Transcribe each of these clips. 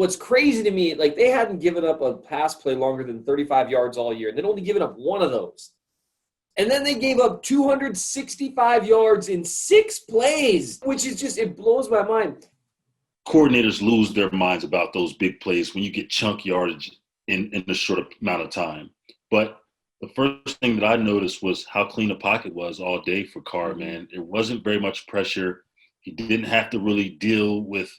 what's crazy to me, like they hadn't given up a pass play longer than 35 yards all year. And they'd only given up one of those. And then they gave up 265 yards in 6 plays, which is just, it blows my mind. Coordinators lose their minds about those big plays when you get chunk yardage in a short amount of time. But the first thing that I noticed was how clean the pocket was all day for Carr, man. It wasn't very much pressure. He didn't have to really deal with,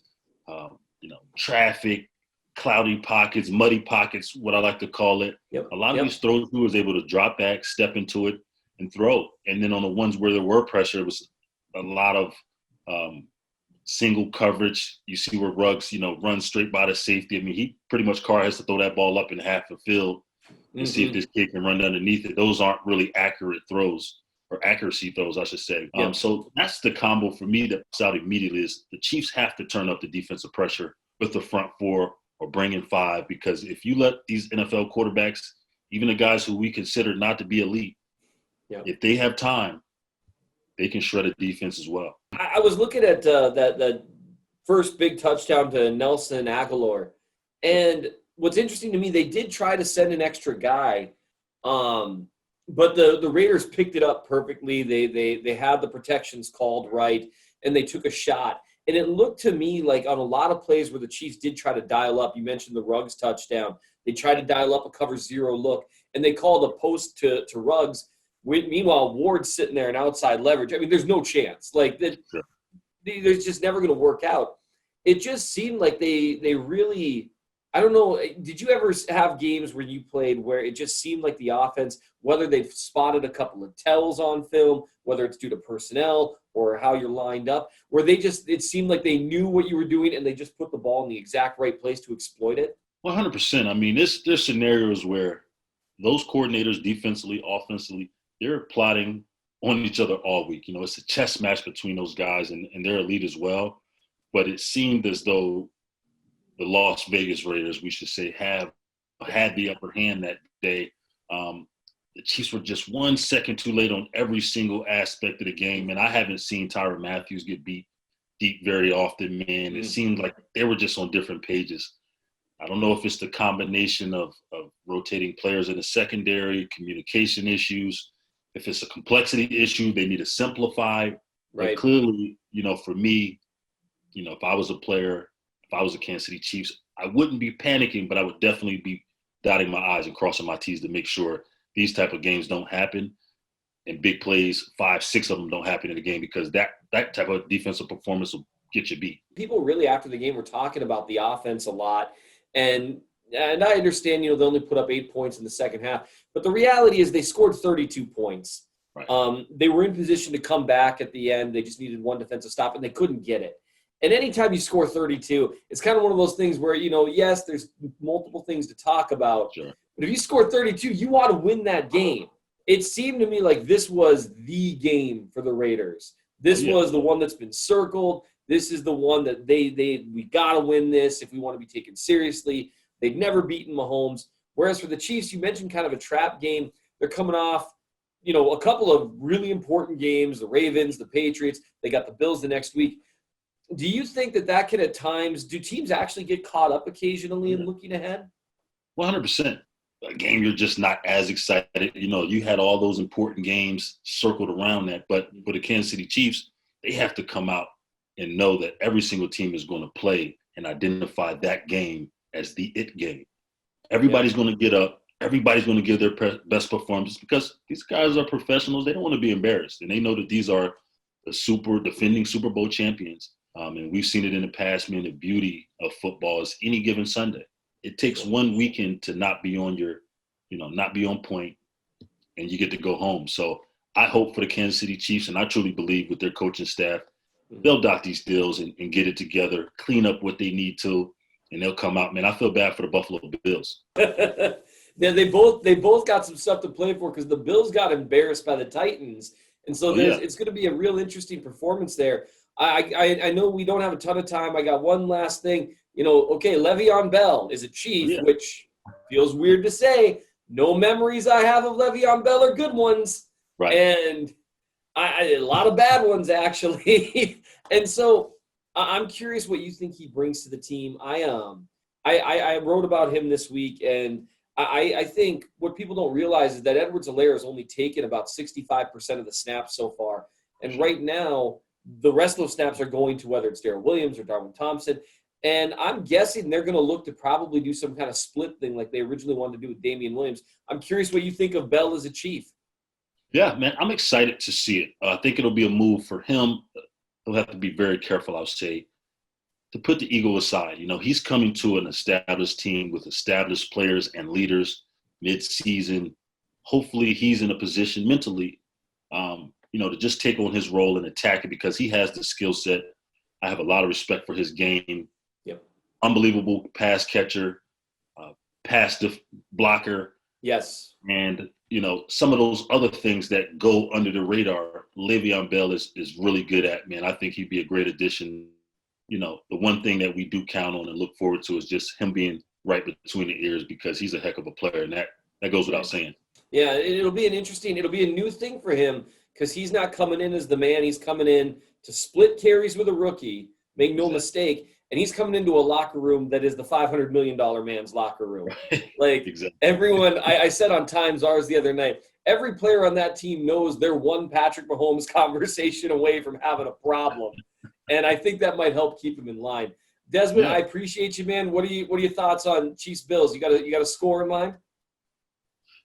traffic, cloudy pockets, muddy pockets, what I like to call it. A lot of these throws, he was able to drop back, step into it, and throw. And then on the ones where there were pressure, it was a lot of single coverage. You see where Ruggs, runs straight by the safety. I mean, he pretty much, Carr has to throw that ball up in half the field and see if this kid can run underneath it. Those aren't really accurate throws, or accuracy throws, I should say. So that's the combo for me that pops out immediately is the Chiefs have to turn up the defensive pressure with the front four or bring in 5, because if you let these NFL quarterbacks, even the guys who we consider not to be elite, if they have time, they can shred a defense as well. I was looking at that first big touchdown to Nelson Aguilar, and what's interesting to me, they did try to send an extra guy, but the Raiders picked it up perfectly. They had the protections called right, and they took a shot. And it looked to me like on a lot of plays where the Chiefs did try to dial up, you mentioned the Ruggs touchdown, they tried to dial up a cover 0 look, and they called a post to Ruggs. Meanwhile, Ward's sitting there in outside leverage. I mean, there's no chance. Like, there's just never going to work out. It just seemed like they really – I don't know. Did you ever have games where you played where it just seemed like the offense, whether they've spotted a couple of tells on film, whether it's due to personnel or how you're lined up, where it seemed like they knew what you were doing and they just put the ball in the exact right place to exploit it? 100%. I mean, there's scenarios where those coordinators defensively, offensively, they're plotting on each other all week. It's a chess match between those guys, and they're elite as well. But it seemed as though the Las Vegas Raiders, we should say, had the upper hand that day. The Chiefs were just 1 second too late on every single aspect of the game, and I haven't seen Tyrann Mathieu get beat deep very often, man. It seemed like they were just on different pages. I don't know if it's the combination of rotating players in the secondary, communication issues, if it's a complexity issue, they need to simplify. Right. But clearly, for me, if I was a player, if I was a Kansas City Chiefs, I wouldn't be panicking, but I would definitely be dotting my I's and crossing my T's to make sure these type of games don't happen, and big plays, 5, 6 of them don't happen in the game, because that type of defensive performance will get you beat. People really, after the game, were talking about the offense a lot, and I understand, they only put up 8 points in the second half, but the reality is they scored 32 points. Right. They were in position to come back at the end. They just needed one defensive stop, and they couldn't get it. And anytime you score 32, it's kind of one of those things where, yes, there's multiple things to talk about. Sure. But if you score 32, you want to win that game. It seemed to me like this was the game for the Raiders. This was the one that's been circled. This is the one that we got to win this if we want to be taken seriously. They've never beaten Mahomes. Whereas for the Chiefs, you mentioned kind of a trap game. They're coming off, a couple of really important games, the Ravens, the Patriots. They got the Bills the next week. Do you think that can at times – do teams actually get caught up occasionally in looking ahead? 100%. A game you're just not as excited. You had all those important games circled around that. But for the Kansas City Chiefs, they have to come out and know that every single team is going to play and identify that game as the it game. Everybody's going to get up. Everybody's going to give their best performance, because these guys are professionals. They don't want to be embarrassed. And they know that these are the defending Super Bowl champions. And we've seen it in the past, man. The beauty of football is any given Sunday. It takes one weekend to not be on not be on point, and you get to go home. So I hope for the Kansas City Chiefs, and I truly believe with their coaching staff, they'll dot these deals and get it together, clean up what they need to, and they'll come out. Man, I feel bad for the Buffalo Bills. Yeah, they both got some stuff to play for, because the Bills got embarrassed by the Titans, and so it's going to be a real interesting performance there. I know we don't have a ton of time. I got one last thing. Le'Veon Bell is a Chief, which feels weird to say. No memories I have of Le'Veon Bell are good ones. Right. And a lot of bad ones, actually. And so I'm curious what you think he brings to the team. I wrote about him this week, and I think what people don't realize is that Edwards-Helaire has only taken about 65% of the snaps so far. And right now, the rest of those snaps are going to whether it's Darrell Williams or Darwin Thompson. And I'm guessing they're going to look to probably do some kind of split thing like they originally wanted to do with Damian Williams. I'm curious what you think of Bell as a Chief. Yeah, man, I'm excited to see it. I think it'll be a move for him. He'll have to be very careful, I'll say, to put the ego aside. He's coming to an established team with established players and leaders mid-season. Hopefully he's in a position mentally, to just take on his role and attack it because he has the skill set. I have a lot of respect for his game. Yep. Unbelievable pass catcher, pass blocker. Yes. And, some of those other things that go under the radar, Le'Veon Bell is really good at, man. I think he'd be a great addition. The one thing that we do count on and look forward to is just him being right between the ears because he's a heck of a player, and that goes without saying. Yeah, it'll be a new thing for him because he's not coming in as the man. He's coming in to split carries with a rookie, make no mistake, and he's coming into a locker room that is the $500 million man's locker room. Like, exactly. Everyone, I said on Times Ours the other night, every player on that team knows they're one Patrick Mahomes conversation away from having a problem. And I think that might help keep him in line. Dezman, I appreciate you, man. What are your thoughts on Chiefs Bills? You got a score in mind?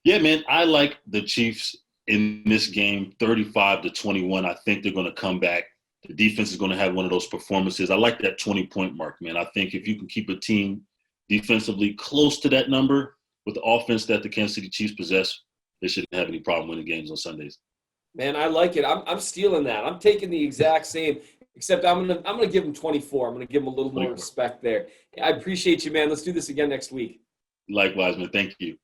Yeah, man. I like the Chiefs in this game, 35-21. I think they're going to come back. The defense is going to have one of those performances. I like that 20-point mark, man. I think if you can keep a team defensively close to that number with the offense that the Kansas City Chiefs possess, they shouldn't have any problem winning games on Sundays. Man, I like it. I'm stealing that. I'm taking the exact same. Except I'm gonna give him 24. I'm gonna give him a little more respect there. I appreciate you, man. Let's do this again next week. Likewise, man. Thank you.